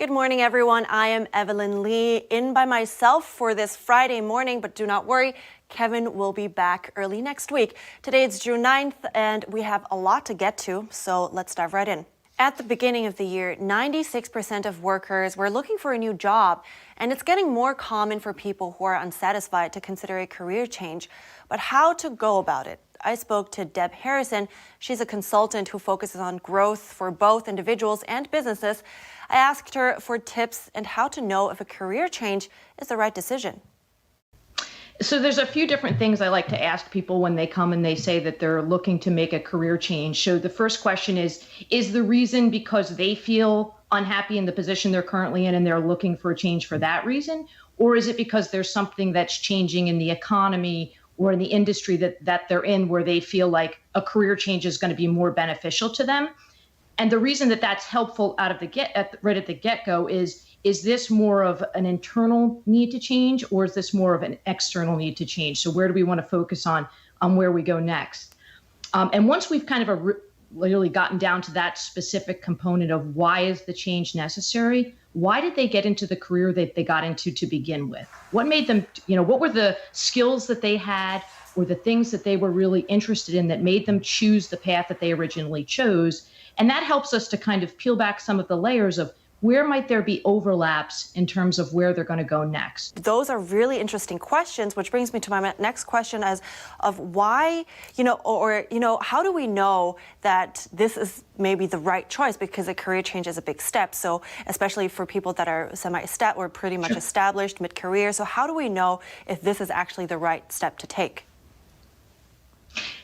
Good morning, everyone. I am Evelyn Li, in by myself for this Friday morning, but do not worry, Kevin will be back early next week. Today it's June 9th, and we have a lot to get to, so let's dive right in. At the beginning of the year, 96% of workers were looking for a new job, and it's getting more common for people who are unsatisfied to consider a career change. But how to go about it? I spoke to Deb Harrison. She's a consultant who focuses on growth for both individuals and businesses. I asked her for tips and how to know if a career change is the right decision. So there's a few different things I like to ask people when they come and they say that they're looking to make a career change. So the first question is the reason because they feel unhappy in the position they're currently in and they're looking for a change for that reason? Or is it because there's something that's changing in the economy or in the industry that they're in where they feel like a career change is going to be more beneficial to them? And the reason that that's helpful right at the get-go is this more of an internal need to change, or is this more of an external need to change? So where do we want to focus on where we go next? And once we've kind of really gotten down to that specific component of why is the change necessary, why did they get into the career that they got into to begin with? What made them, what were the skills that they had or the things that they were really interested in that made them choose the path that they originally chose? And that helps us to kind of peel back some of the layers of where might there be overlaps in terms of where they're going to go next? Those are really interesting questions, which brings me to my next question of why, how do we know that this is maybe the right choice? Because a career change is a big step. So especially for people that are or pretty much established mid-career. So how do we know if this is actually the right step to take?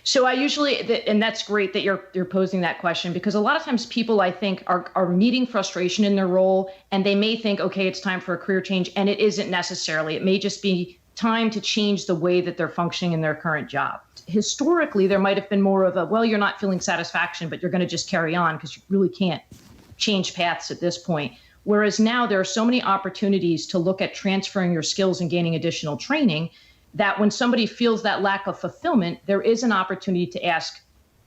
So I usually, and that's great that you're posing that question, because a lot of times people, I think, are meeting frustration in their role, and they may think, okay, it's time for a career change, and it isn't necessarily. It may just be time to change the way that they're functioning in their current job. Historically, there might have been more of a, well, you're not feeling satisfaction, but you're going to just carry on because you really can't change paths at this point. Whereas now there are so many opportunities to look at transferring your skills and gaining additional training that when somebody feels that lack of fulfillment, there is an opportunity to ask,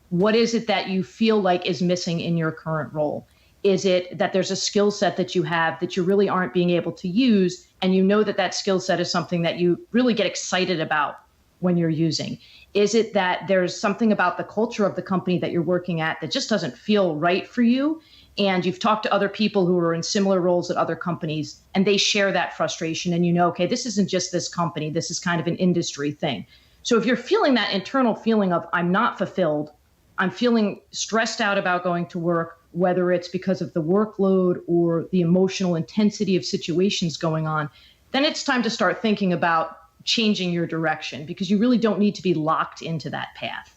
what is it that you feel like is missing in your current role? Is it that there's a skill set that you have that you really aren't being able to use, and you know that that skill set is something that you really get excited about when you're using? Is it that there's something about the culture of the company that you're working at that just doesn't feel right for you? And you've talked to other people who are in similar roles at other companies, and they share that frustration. And okay, this isn't just this company. This is kind of an industry thing. So if you're feeling that internal feeling of I'm not fulfilled, I'm feeling stressed out about going to work, whether it's because of the workload or the emotional intensity of situations going on, then it's time to start thinking about changing your direction, because you really don't need to be locked into that path.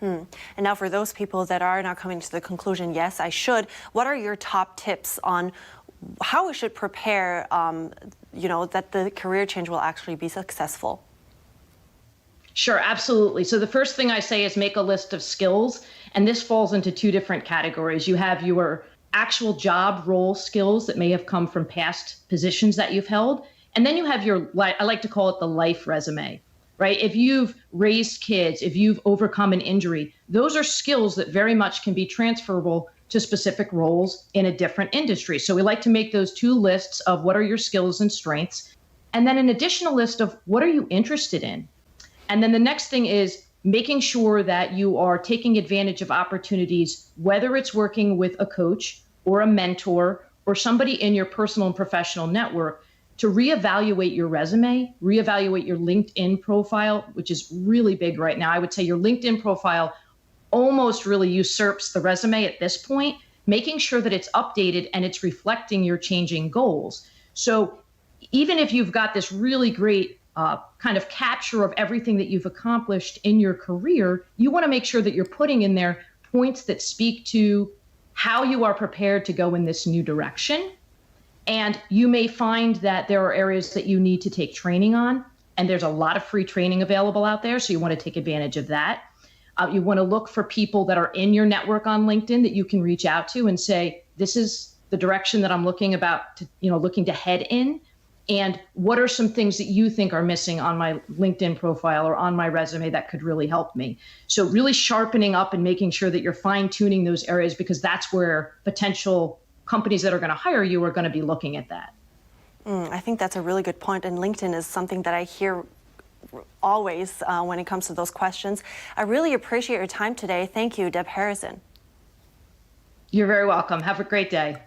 And now for those people that are now coming to the conclusion, yes, I should, what are your top tips on how we should prepare, that the career change will actually be successful? Sure, absolutely. So the first thing I say is make a list of skills, and this falls into two different categories. You have your actual job role skills that may have come from past positions that you've held, and then you have I like to call it the life resume. Right? If you've raised kids, if you've overcome an injury, those are skills that very much can be transferable to specific roles in a different industry. So we like to make those two lists of what are your skills and strengths, and then an additional list of what are you interested in. And then the next thing is making sure that you are taking advantage of opportunities, whether it's working with a coach or a mentor or somebody in your personal and professional network, to reevaluate your resume, reevaluate your LinkedIn profile, which is really big right now. I would say your LinkedIn profile almost really usurps the resume at this point, making sure that it's updated and it's reflecting your changing goals. So even if you've got this really great kind of capture of everything that you've accomplished in your career, you want to make sure that you're putting in there points that speak to how you are prepared to go in this new direction. And you may find that there are areas that you need to take training on, and there's a lot of free training available out there, so you want to take advantage of that. You want to look for people that are in your network on LinkedIn that you can reach out to and say, this is the direction that I'm looking to head in, and what are some things that you think are missing on my LinkedIn profile or on my resume that could really help me? So really sharpening up and making sure that you're fine-tuning those areas, because that's where potential companies that are going to hire you are going to be looking at that. I think that's a really good point, and LinkedIn is something that I hear always when it comes to those questions. I really appreciate your time today. Thank you, Deb Harrison. You're very welcome. Have a great day.